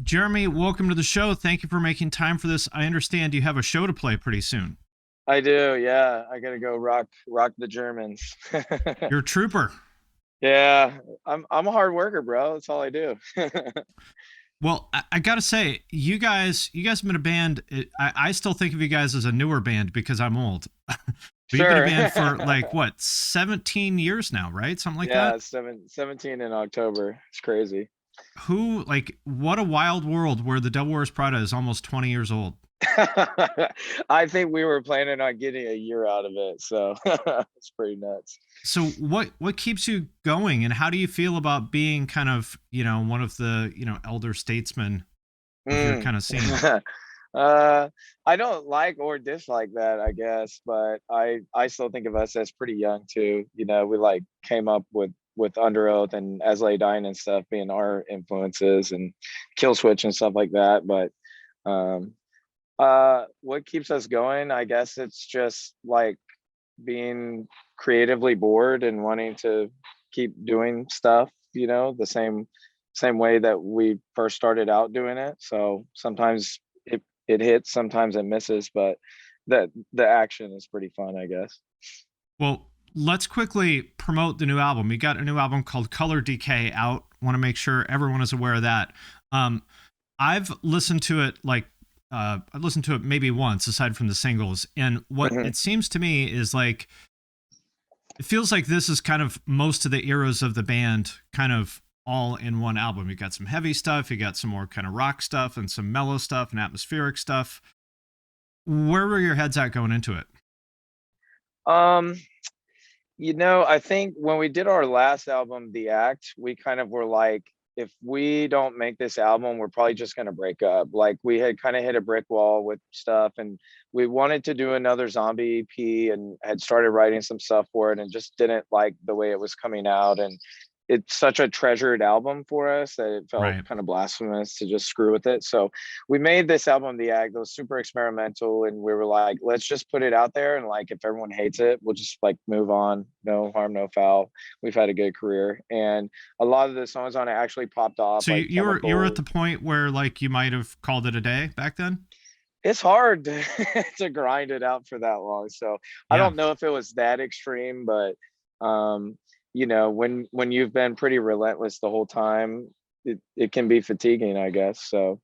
Jeremy, welcome to the show. Thank you for making time for this. I understand you have a show to play pretty soon. I do, yeah. I gotta go rock the Germans. You're a trooper. Yeah, I'm a hard worker, bro. That's all I do. Well, I gotta say, you guys have been a band. I still think of you guys as a newer band because I'm old. But you've been a Sure. band for like what, 17 years now, right? Something like Yeah, that. it's 17 in October. It's crazy. What a wild world where the Devil Wears Prada is almost 20 years old. I think we were planning on getting a year out of it, so it's pretty nuts. So what keeps you going, and how do you feel about being kind of one of the elder statesmen of your Mm. kind of scene? Uh, I don't like or dislike that, I guess, but I still think of us as pretty young too. We like came up with Under Oath and As Lay Dying and stuff being our influences and Kill Switch and stuff like that. But um, what keeps us going? I guess it's just like being creatively bored and wanting to keep doing stuff, the same way that we first started out doing it. So sometimes it hits, sometimes it misses, but the action is pretty fun, I guess. Well, let's quickly promote the new album. You got a new album called Color Decay out. Want to make sure everyone is aware of that. Um, I've listened to it I've listened to it maybe once aside from the singles, and what Mhm. it seems to me is like it feels like this is kind of most of the eras of the band kind of all in one album. You got some heavy stuff, you got some more kind of rock stuff and some mellow stuff and atmospheric stuff. Where were your heads at going into it? Um, I think when we did our last album, The Act, we kind of were like, if we don't make this album, we're probably just going to break up. Like we had kind of hit a brick wall with stuff, and we wanted to do another zombie EP and had started writing some stuff for it and just didn't like the way it was coming out. And it's such a treasured album for us that it felt Right. kind of blasphemous to just screw with it. So we made this album, The Act, that was super experimental, and we were like, let's just put it out there, and like if everyone hates it, we'll just like move on. No harm, no foul. We've had a good career, and a lot of the songs on it actually popped off, So like you were at Chemical. the point where like you might have called it a day back then? It's hard to, to grind it out for that long. So I Yeah. don't know if it was that extreme, but um, when you've been pretty relentless the whole time, it can be fatiguing, I guess. So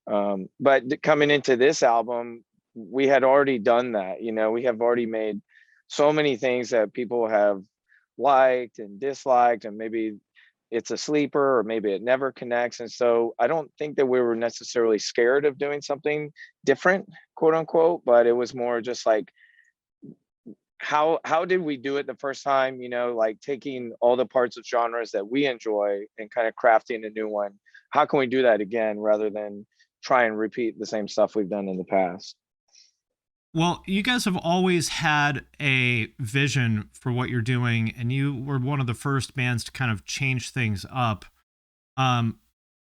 but coming into this album, we had already done that. We have already made so many things that people have liked and disliked, and maybe it's a sleeper or maybe it never connects. And so I don't think that we were necessarily scared of doing something different, quote unquote, but it was more just like, how did we do it the first time, like taking all the parts of genres that we enjoy and kind of crafting a new one. How can we do that again rather than try and repeat the same stuff we've done in the past? Well, you guys have always had a vision for what you're doing, and you were one of the first bands to kind of change things up. Um,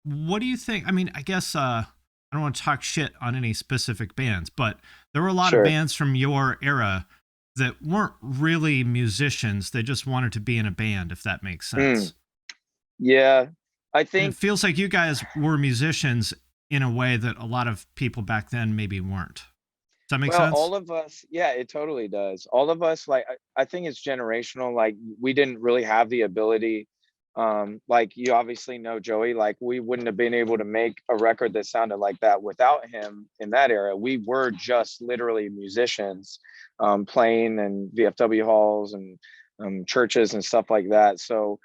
what do you think? I mean, I guess I don't want to talk shit on any specific bands, but there were a lot of Sure. bands from your era that weren't really musicians. They just wanted to be in a band, if that makes Mm, sense. yeah, I And it think. feels like you guys were musicians in a way that a lot of people back then maybe weren't. Does that make Well, sense? all of us, yeah, it totally does. All of us, like, I think it's generational. Like, we didn't really have the ability. Like, you obviously know Joey. Like, we wouldn't have been able to make a record that sounded like that without him in that era. We were just literally musicians, playing in VFW halls and churches and stuff like that. So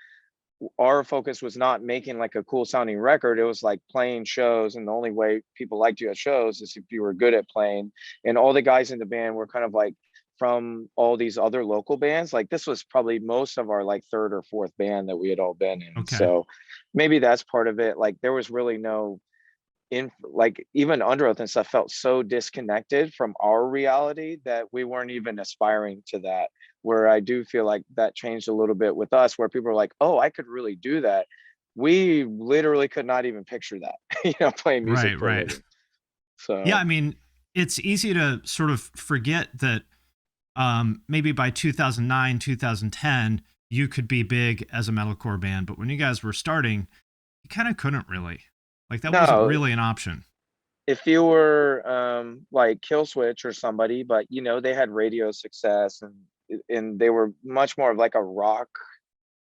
our focus was not making like a cool sounding record. It was like playing shows, and the only way people liked you at shows is if you were good at playing. And all the guys in the band were kind of like from all these other local bands. Like this was probably most of our like third or fourth band that we had all been in. Okay. So maybe that's part of it. Like there was really no in, like even Under Oath and stuff felt so disconnected from our reality that we weren't even aspiring to that. Where I do feel like that changed a little bit with us, where people are like, "Oh, I could really do that." We literally could not even picture that, playing music Right, for a right. living. Yeah, So I mean, it's easy to sort of forget that maybe by 2009, 2010, you could be big as a metalcore band, but when you guys were starting, you kind of couldn't really. Like that wasn't No, really an option. if you were like Kill Switch or somebody, but they had radio success, and they were much more of like a rock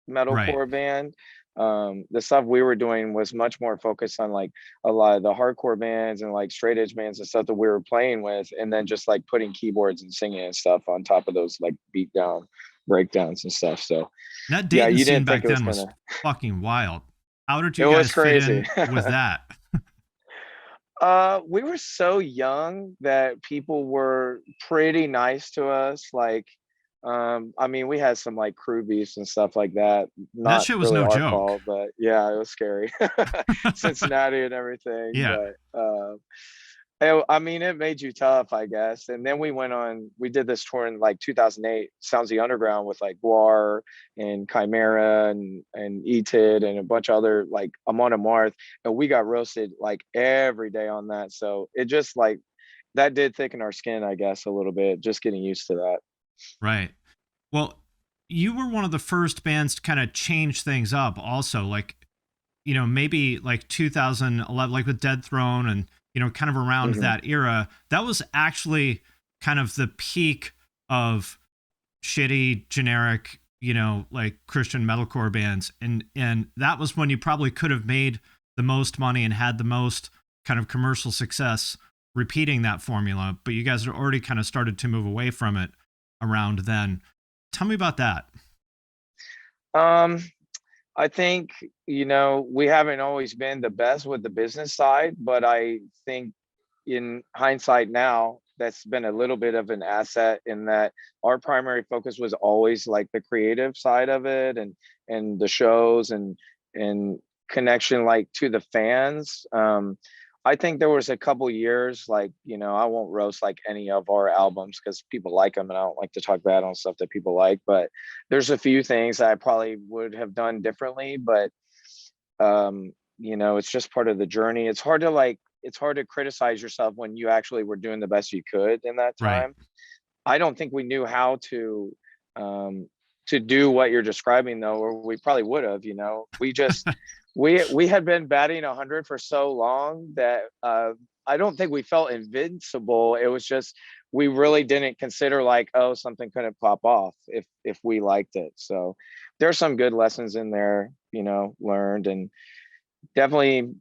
Right. metalcore band. The stuff we were doing was much more focused on like a lot of the hardcore bands and like straight edge bands and stuff that we were playing with, and then just like putting keyboards and singing and stuff on top of those like beat down breakdowns and stuff. So That yeah, Dayton you scene didn't think back it was then was gonna. fucking wild. How did It you was guys fit crazy. in with that? We were so young that people were pretty nice to us. Like, I mean, we had some like crew beefs and stuff like that. That Not shit was really no our joke. fault, but yeah, it was scary. Cincinnati and everything. Yeah. But I mean, it made you tough, I guess. And then we did this tour in like 2008, Sounds the Underground, with like Guar and Chimera and Etid and a bunch of other, like Amon Amarth. And we got roasted like every day on that. So it just like, that did thicken our skin, I guess, a little bit, just getting used to that. Right. Well, you were one of the first bands to kind of change things up also. Like, maybe like 2011, like with Dead Throne and, kind of around Hmm. that era, that was actually kind of the peak of shitty, generic, like Christian metalcore bands. And that was when you probably could have made the most money and had the most kind of commercial success repeating that formula. But you guys had already kind of started to move away from it around then. Tell me about that. Um, I think, we haven't always been the best with the business side, but I think in hindsight now, that's been a little bit of an asset in that our primary focus was always like the creative side of it, and the shows and connection like to the fans. I think there was a couple years, like, I won't roast like any of our albums because people like them and I don't like to talk bad on stuff that people like, but there's a few things that I probably would have done differently. But it's just part of the journey. It's hard to criticize yourself when you actually were doing the best you could in that Right. time. I don't think we knew how um to do what you're describing, though, or we probably would have. We just we had been batting 100 for so long that I don't think we felt invincible. It was just we really didn't consider like, oh, something couldn't pop off if we liked it. So there's some good lessons in there, learned. And definitely,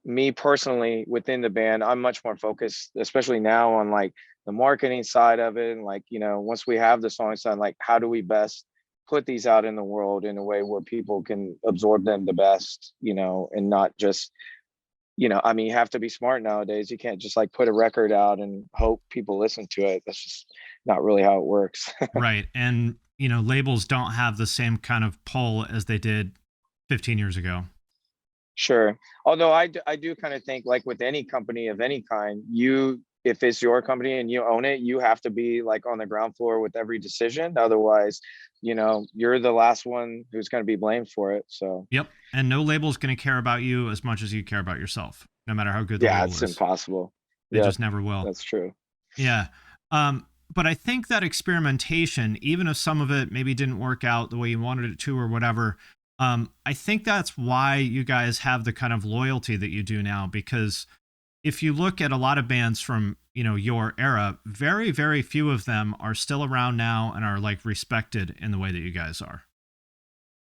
me personally, within the band, I'm much more focused, especially now, on like the marketing side of it. And like, once we have the songs done, like how do we best put these out in the world in a way where people can absorb them the best, and not just, I mean, you have to be smart nowadays. You can't just like put a record out and hope people listen to it. That's just not really how it works. Right. And, labels don't have the same kind of pull as they did 15 years ago. Sure. Although I do kind of think, like with any company of any kind, if it's your company and you own it, you have to be like on the ground floor with every decision. Otherwise, you're the last one who's going to be blamed for it. So Yep. And no label is going to care about you as much as you care about yourself, no matter how good the yeah, label it's is. impossible. They Yep, just never will. that's true. Yeah. But I think that experimentation, even if some of it maybe didn't work out the way you wanted it to or whatever, I think that's why you guys have the kind of loyalty that you do now. Because if you look at a lot of bands from, your era, very, very few of them are still around now and are like respected in the way that you guys are.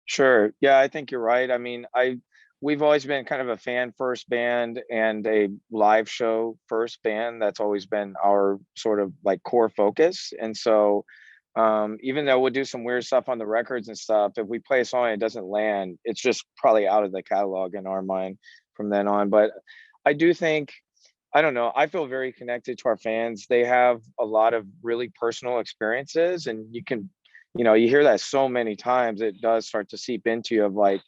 Sure. Yeah, I think you're right. I mean, we've always been kind of a fan first band and a live show first band. That's always been our sort of like core focus. And so even though we'll do some weird stuff on the records and stuff, if we play a song and it doesn't land, it's just probably out of the catalog in our mind from then on. But I do think, I don't know, I feel very connected to our fans. They have a lot of really personal experiences, and you hear that so many times, it does start to seep into you of like,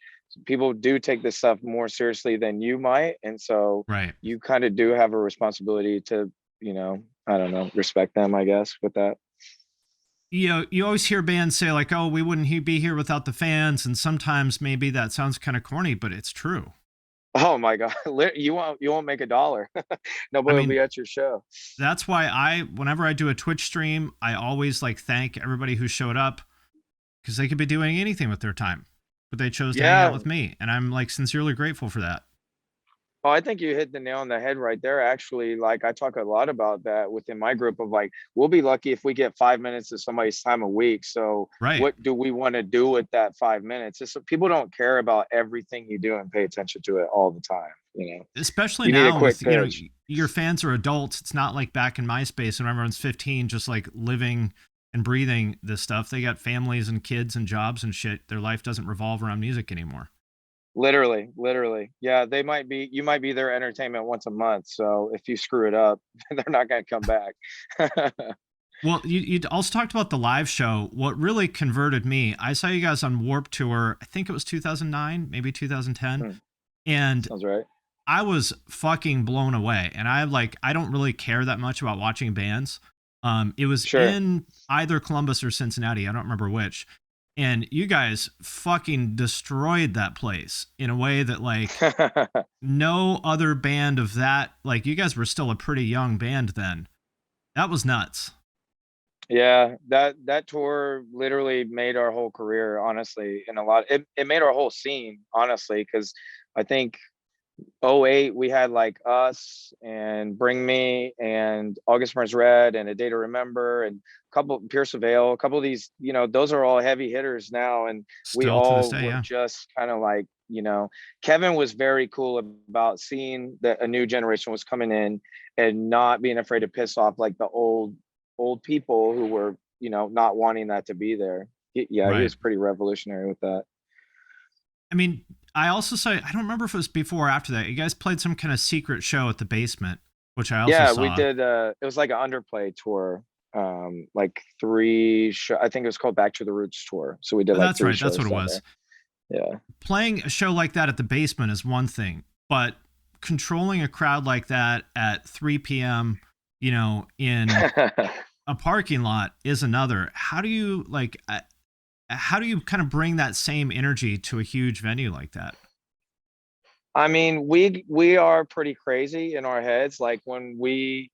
people do take this stuff more seriously than you might. And so Right. you kind of do have a responsibility to, I don't know, respect them, I guess, with that. You always hear bands say like, "Oh, we wouldn't be here without the fans," and sometimes maybe that sounds kind of corny, but it's true. Oh my God. You won't make a dollar. I Nobody will mean, be at your show. that's why whenever I do a Twitch stream, I always like thank everybody who showed up because they could be doing anything with their time, but they chose to hang out Yeah. with me, and I'm like sincerely grateful for that. Oh, I think you hit the nail on the head right there. Actually, like I talk a lot about that within my group of like, we'll be lucky if we get 5 minutes of somebody's time a week. So Right. what do we want to do with that 5 minutes? It's, people don't care about everything you do and pay attention to it all the time. Especially You need a now quick with, pitch. your fans are adults. It's not like back in MySpace when everyone's 15, just like living and breathing this stuff. They got families and kids and jobs and shit. Their life doesn't revolve around music anymore. Literally, literally. Yeah, you might be their entertainment once a month. So if you screw it up, they're not going to come back. Well, you also talked about the live show. What really converted me, I saw you guys on Warp Tour, I think it was 2009, maybe 2010. Hmm, And sounds right. I was fucking blown away. And I don't really care that much about watching bands. It was Sure. in either Columbus or Cincinnati. I don't remember which. And you guys fucking destroyed that place in a way that like no other band of that, like you guys were still a pretty young band then. That was nuts. Yeah, that tour literally made our whole career, honestly, in a lot. It made our whole scene, honestly, because I think '08 we had like us and Bring Me and August Burns Red and A Day to Remember and a couple Pierce the Veil, a couple of these, those are all heavy hitters now, and we Still to this all day, were yeah. just kind of like, Kevin was very cool about seeing that a new generation was coming in and not being afraid to piss off like the old people who were, not wanting that to be there. Yeah, he Right. was pretty revolutionary with that. I mean, I also saw, I don't remember if it was before or after that. You guys played some kind of secret show at the basement, which I also Yeah, we saw. did. It was like an underplay tour, like I think it was called Back to the Roots tour. So we did Oh, like that's three right. That's what shows it down was. there. Yeah. Playing a show like that at the basement is one thing, but controlling a crowd like that at 3 p.m., in a parking lot is another. How do you kind of bring that same energy to a huge venue like that? I mean, we are pretty crazy in our heads. Like when we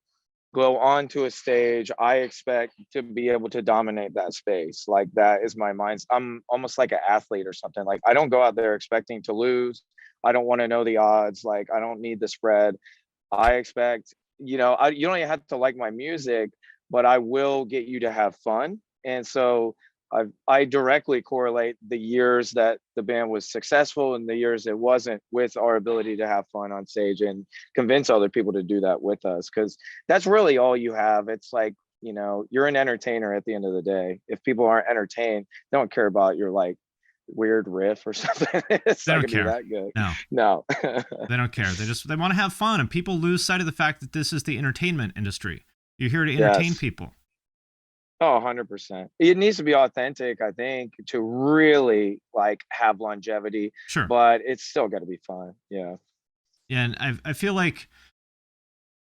go onto a stage, I expect to be able to dominate that space. Like that is my mind. I'm almost like an athlete or something. Like I don't go out there expecting to lose. I don't want to know the odds. Like I don't need the spread. I expect, you don't even have to like my music, but I will get you to have fun. And so I directly correlate the years that the band was successful and the years it wasn't with our ability to have fun on stage and convince other people to do that with us. Cause that's really all you have. It's like, you're an entertainer at the end of the day. If people aren't entertained, they don't care about your like weird riff or something. It's They not don't gonna be care. that good. No, No. they don't care. They want to have fun, and people lose sight of the fact that this is the entertainment industry. You're here to entertain Yes. people. Oh, 100%. It needs to be authentic, I think, to really like have longevity, Sure. but it's still got to be fun. Yeah. Yeah, and I feel like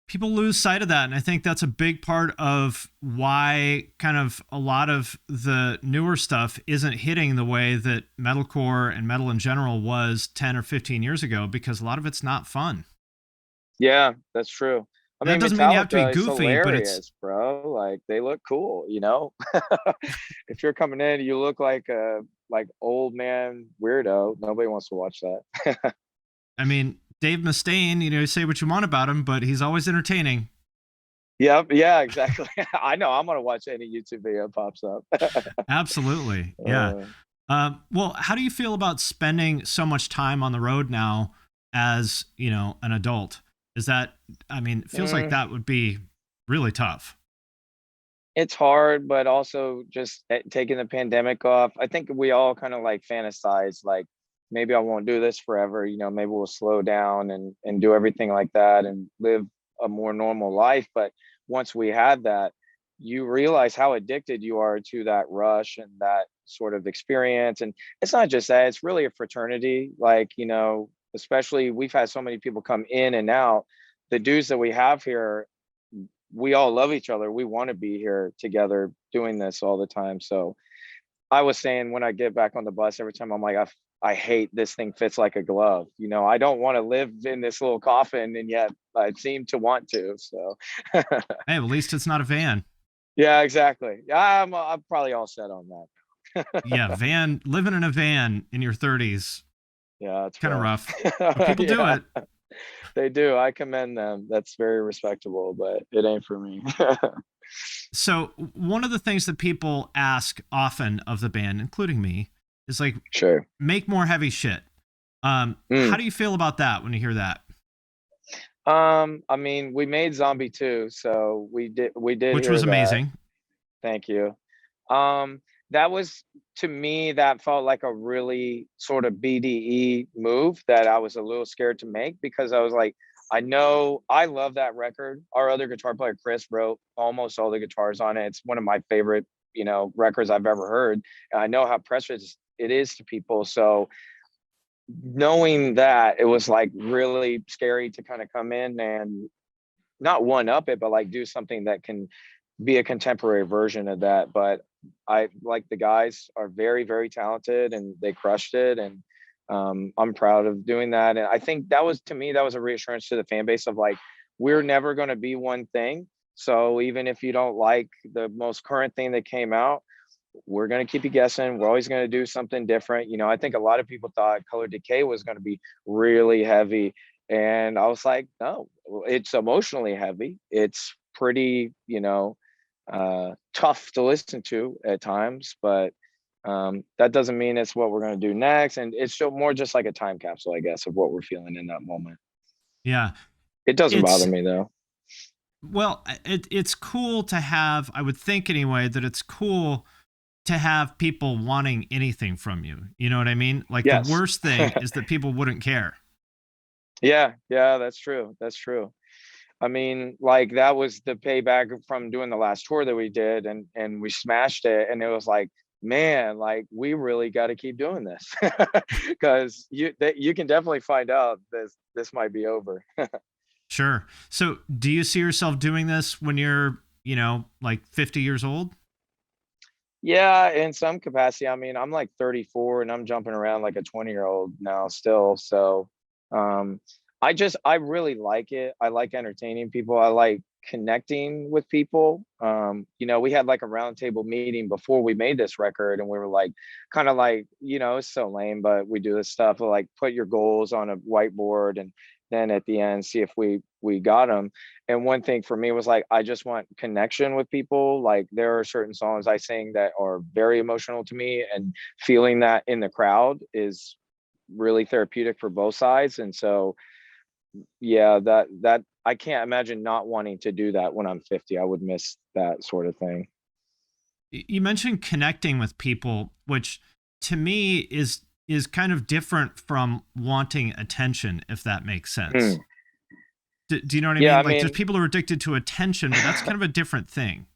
people lose sight of that, and I think that's a big part of why kind of a lot of the newer stuff isn't hitting the way that metalcore and metal in general was 10 or 15 years ago, because a lot of it's not fun. Yeah, that's true. I And that mean, doesn't mean you have to be Metallica is goofy, but it's hilarious, bro. Like they look cool. If you're coming in, you look like a like old man weirdo. Nobody wants to watch that. I mean, Dave Mustaine, say what you want about him, but he's always entertaining. Yep, yeah, exactly. I know I'm gonna watch any YouTube video pops up. Absolutely. Yeah. uh, Well, how do you feel about spending so much time on the road now as, an adult? Is that, I mean, it feels like mm, that would be really tough. it's hard, but also just taking the pandemic off. I think we all kind of like fantasize, like maybe I won't do this forever. Maybe we'll slow down and do everything like that and live a more normal life. But once we had that, you realize how addicted you are to that rush and that sort of experience. And it's not just that; it's really a fraternity. Like especially we've had so many people come in and out. The dudes that we have here, we all love each other. We want to be here together doing this all the time. So I was saying when I get back on the bus, every time I'm like, I hate this thing fits like a glove. I don't want to live in this little coffin, and yet I seem to want to. So Hey, at least it's not a van. yeah, exactly. Yeah, I'm probably all set on Yeah, that. living in a van in your 30s, Yeah, it's kind of rough. rough, but people do Yeah. it. They do. I commend them. That's very respectable, but it ain't for me. So one of the things that people ask often of the band, including me, is like, Sure. make more heavy shit. How do you feel about that when you hear that? I mean, we made Zombie 2, so we did Which was hear that. amazing. Thank you. Um, that was, to me, that felt like a really sort of BDE move that I was a little scared to make because I was like, I know I love that record. Our other guitar player, Chris, wrote almost all the guitars on it. It's one of my favorite, records I've ever heard. And I know how precious it is to people. So knowing that, it was like really scary to kind of come in and not one up it, but like do something that can be a contemporary version of that. But I like the guys are very, very talented and they crushed it. And I'm proud of doing that. And I think that was, to me, that was a reassurance to the fan base of like, we're never going to be one thing. So even if you don't like the most current thing that came out, we're going to keep you guessing. We're always going to do something different. I think a lot of people thought Color Decay was going to be really heavy. And I was like, no, it's emotionally heavy. It's pretty, tough to listen to at times, but that doesn't mean it's what we're going to do next. And it's more just like a time capsule, I guess, of what we're feeling in that moment. Yeah. It doesn't bother It's, me though. well, it's cool to have, I would think anyway, that it's cool to have people wanting anything from you. You know what I mean? Like the Yes. worst thing is that people wouldn't care. Yeah, that's true. That's true. I mean, like that was the payback from doing the last tour that we did, and we smashed it. And it was like, man, like we really got to keep doing this because you can definitely find out this might be over. Sure. So do you see yourself doing this when you're, like 50 years old? Yeah, in some capacity. I mean, I'm like 34 and I'm jumping around like a 20-year-old now still. So um I really like it. I like entertaining people. I like connecting with people. We had like a roundtable meeting before we made this record and we were like kind of like, it's so lame, but we do this stuff like put your goals on a whiteboard and then at the end see if we got them. And one thing for me was like, I just want connection with people. Like there are certain songs I sing that are very emotional to me, and feeling that in the crowd is really therapeutic for both sides. And so, yeah, that I can't imagine not wanting to do that when I'm 50. I would miss that sort of thing. You mentioned connecting with people, which to me is kind of different from wanting attention, if that makes sense. Mm. Do you know what I Yeah, mean? I Like there's mean, people who are addicted to attention, but that's kind of a different thing.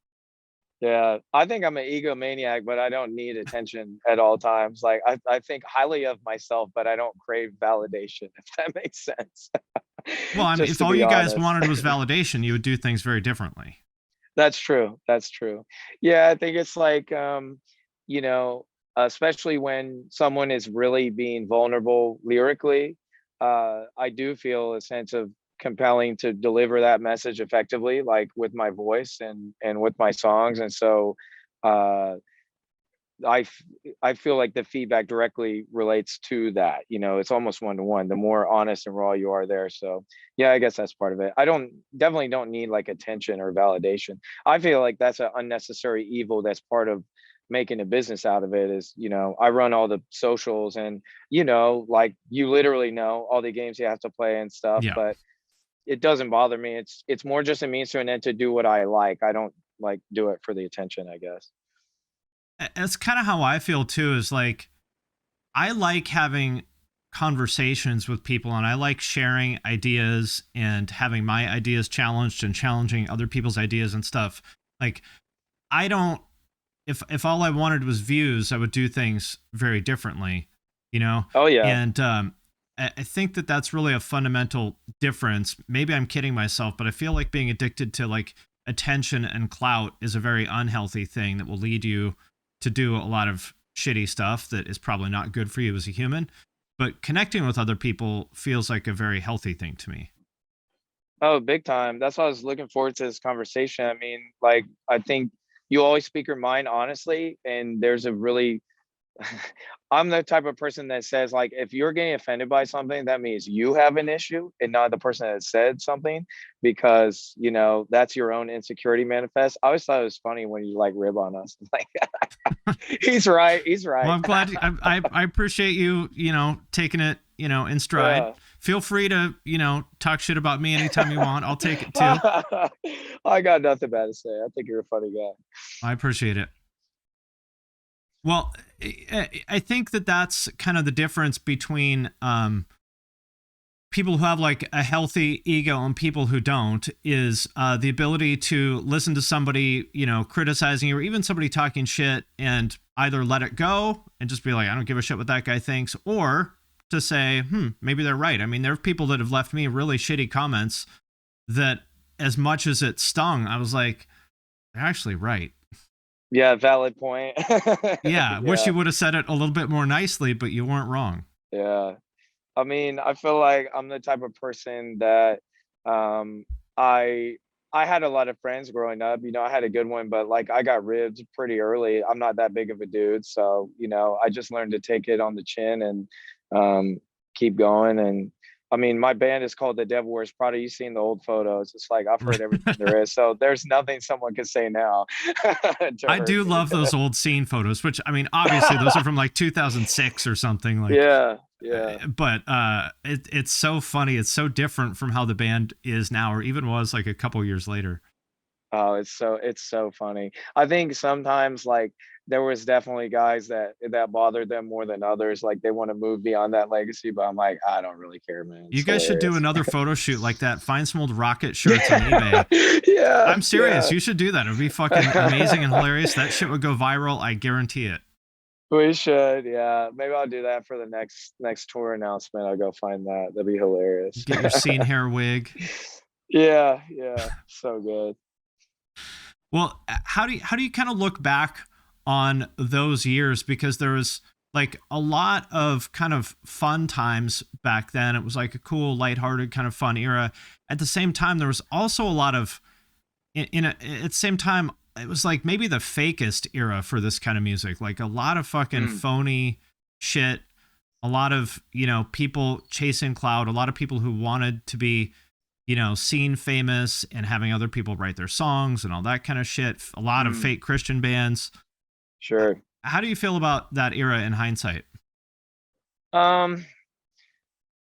yeah, I think I'm an egomaniac, but I don't need attention at all times. Like I think highly of myself, but I don't crave validation, if that makes sense. Well, I mean, Just if to all be you guys honest. wanted was validation, you would do things very differently. That's true. That's true. Yeah, I think it's like, you know, especially when someone is really being vulnerable lyrically, I do feel a sense of compelling to deliver that message effectively, like with my voice and with my songs. And so, uh, I f- I feel like the feedback directly relates to that. It's almost one to one. The more honest and raw you are there. So yeah, I guess that's part of it. I don't definitely don't need like attention or validation. I feel like that's an unnecessary evil that's part of making a business out of it. Is I run all the socials and like you literally know all the games you have to play and stuff, Yeah. but it doesn't bother me. It's more just a means to an end to do what I like. I don't like do it for the attention, I guess. That's kind of how I feel too, is like I like having conversations with people and I like sharing ideas and having my ideas challenged and challenging other people's ideas and stuff. Like I don't, if all I wanted was views, I would do things very differently, you know? Oh yeah. And I think that that's really a fundamental difference. Maybe I'm kidding myself, but I feel like being addicted to like attention and clout is a very unhealthy thing that will lead you to do a lot of shitty stuff that is probably not good for you as a human. But connecting with other people feels like a very healthy thing to me. Oh, big time. That's why I was looking forward to this conversation. I mean, like, I think you always speak your mind honestly, and there's a really I'm the type of person that says, like, if you're getting offended by something, that means you have an issue and not the person that said something, because that's your own insecurity manifest. I always thought it was funny when you like rib on us. Like, he's right. He's Well, right. I'm glad I appreciate you, taking it, in stride. Yeah. Feel free to, talk shit about me anytime you want. I'll take it too. I got nothing bad to say. I think you're a funny guy. I appreciate it. Well, I think that that's kind of the difference between people who have like a healthy ego and people who don't, is the ability to listen to somebody, criticizing you, or even somebody talking shit, and either let it go and just be like, I don't give a shit what that guy thinks, or to say, maybe they're right. I mean, there are people that have left me really shitty comments that, as much as it stung, I was like, they're actually right. Yeah, valid point. Yeah, wish you would have said it a little bit more nicely, but you weren't wrong. Yeah. I mean, I feel like I'm the type of person that um I I had a lot of friends growing up. I had a good one, but like I got ribbed pretty early. I'm not that big of a dude, so I just learned to take it on the chin and keep going. And I mean, my band is called the Devil Wears Prada. You've seen the old photos. It's like I've heard everything there is. So there's nothing someone can say now to I hurt do me. love those old scene photos, which, I mean, obviously those are from like 2006 or something, like, Yeah, yeah. but it's so funny. It's so different from how the band is now, or even was like a couple years later. Oh, it's so funny. I think sometimes like there was definitely guys that bothered them more than others. Like they want to move beyond that legacy, but I'm like, I don't really care, man. You It's guys should do hilarious. another photo shoot like that. Find some old Rocket shirts on eBay. Yeah, I'm serious. yeah. You should do that. It would be fucking amazing and hilarious. That shit would go viral. I guarantee it. We should, yeah. Maybe I'll do that for the next tour announcement. I'll go find that. That'd be hilarious. Get your scene hair wig. Yeah, yeah. So good. Well, how do you kind of look back on those years? Because there was like a lot of kind of fun times back then. It was like a cool, lighthearted, kind of fun era. At the same time, there was also a lot of at the same time, it was like maybe the fakest era for this kind of music. Like a lot of fucking phony shit. A lot of, people chasing clout. A lot of people who wanted to be, seen famous and having other people write their songs and all that kind of shit. A lot of fake Christian bands. Sure. How do you feel about that era in hindsight? Um,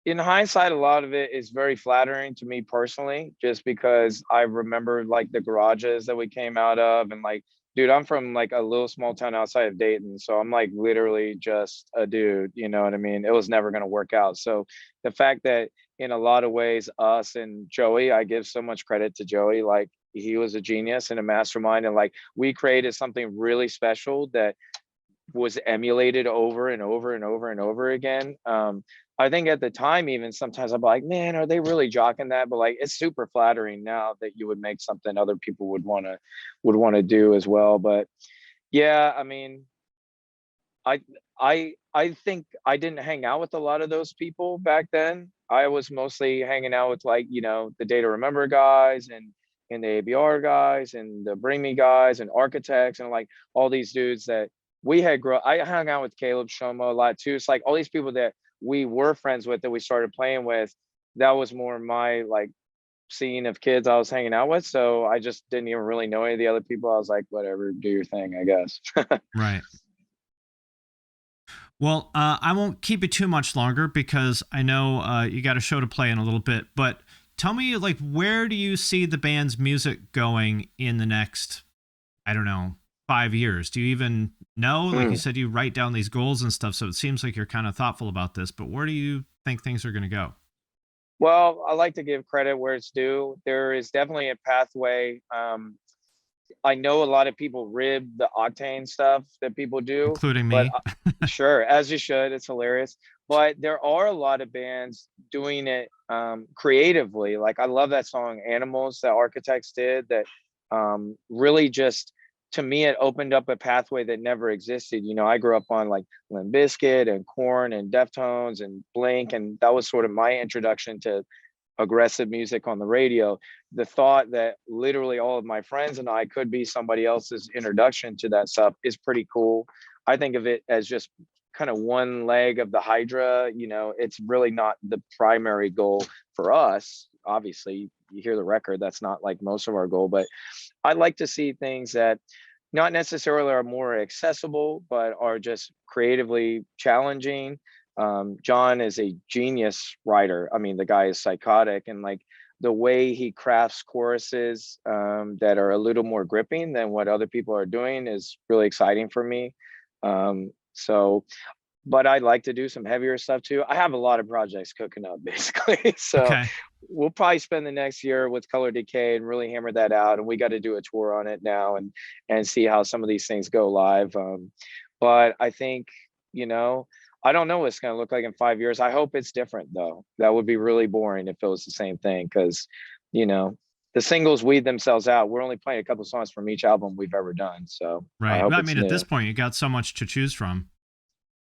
in hindsight, a lot of it is very flattering to me personally, just because I remember like the garages that we came out of, and like, dude, I'm from like a little small town outside of Dayton, so I'm like literally just a dude, you know what I mean? It was never going to work out. So the fact that in a lot of ways, us and Joey, I give so much credit to Joey, like he was a genius and a mastermind, and like we created something really special that was emulated over and over and over and over again. I think at the time, even sometimes I'm like, man, are they really jocking that? But like, it's super flattering now that you would make something other people would want to do as well. But yeah, I mean, I I think I didn't hang out with a lot of those people back then. I was mostly hanging out with like, the Day to Remember guys and the ABR guys and the Bring Me guys and architects and like all these dudes that we had I hung out with Caleb Shoma a lot too. It's like all these people that we were friends with that we started playing with. That was more my like scene of kids I was hanging out with. So I just didn't even really know any of the other people. I was like, whatever, do your thing, I guess. Right. Well, I won't keep it too much longer because I know you got a show to play in a little bit. But tell me, like, where do you see the band's music going in the next, I don't know, 5 years? Do you even know? Like you said, you write down these goals and stuff, so it seems like you're kind of thoughtful about this. But where do you think things are going to go? Well, I like to give credit where it's due. There is definitely a pathway. I know a lot of people rib the Octane stuff that people do, Including but me. sure, as you should. It's hilarious. But there are a lot of bands doing it creatively. Like I love that song "Animals" that Architects did. That really just, to me, it opened up a pathway that never existed. I grew up on like Limp Bizkit and Korn and Deftones and Blink, and that was sort of my introduction to aggressive music on the radio. The thought that literally all of my friends and I could be somebody else's introduction to that stuff is pretty cool. I think of it as just kind of one leg of the Hydra. You know, it's really not the primary goal for us. Obviously, you hear the record, that's not like most of our goal, but I like to see things that not necessarily are more accessible, but are just creatively challenging. John is a genius writer. I mean, the guy is psychotic, and like the way he crafts choruses that are a little more gripping than what other people are doing is really exciting for me. So, but I like to do some heavier stuff too. I have a lot of projects cooking up basically. So Okay. we'll probably spend the next year with Color Decay and really hammer that out. And we got to do a tour on it now and see how some of these things go live. But I think, you know, I don't know what it's going to look like in 5 years. I hope it's different though. That would be really boring if it was the same thing, because, you know, the singles weed themselves out. We're only playing a couple songs from each album we've ever done. So I Right. hope I it's mean, at new. this point, you got so much to choose from.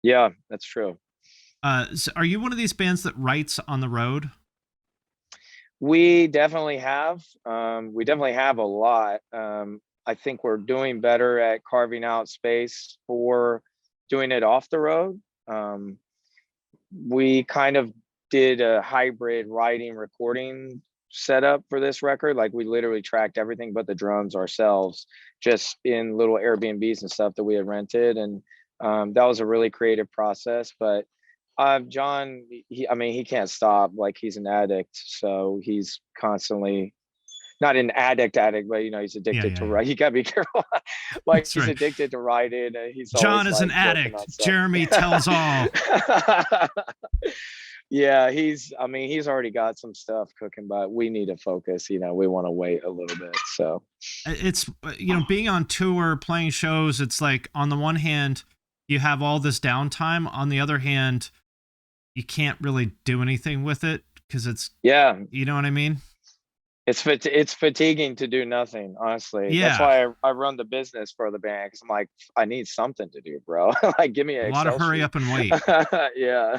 Yeah, that's true. So are you one of these bands that writes on the road? We definitely have. We definitely have a lot. I think we're doing better at carving out space for doing it off the road. We kind of did a hybrid writing recording setup for this record. Like we literally tracked everything but the drums ourselves, just in little Airbnbs and stuff that we had rented. And that was a really creative process. But John, I mean, he can't stop. Like he's an addict, so he's constantly not an addict, but you know, he's Yeah, addicted yeah, to yeah. write. You gotta be careful. Like That's he's right. addicted to writing. And he's John always is an like working on addict. stuff. Jeremy tells all. Yeah, I mean, he's already got some stuff cooking, but we need to focus. You know, we want to wait a little bit. So It's, being on tour, playing shows, it's like on the one hand, you have all this downtime. On the other hand, you can't really do anything with it because it's, yeah, you know what I mean? it's fatiguing to do nothing, honestly. That's Yeah. why I run the business for the band, because I'm like, I need something to do, bro. Like, give me A an lot of Excel hurry sheet. up and wait. Yeah,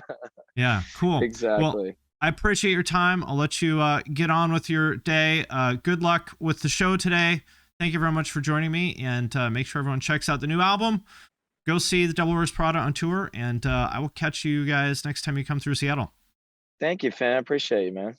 Yeah. Cool. Well, exactly. I appreciate your time. I'll let you get on with your day. Good luck with the show today. Thank you very much for joining me, and make sure everyone checks out the new album. Go see the Devil Wears Prada on tour, and I will catch you guys next time you come through Seattle. Thank you, Finn. I appreciate you, man.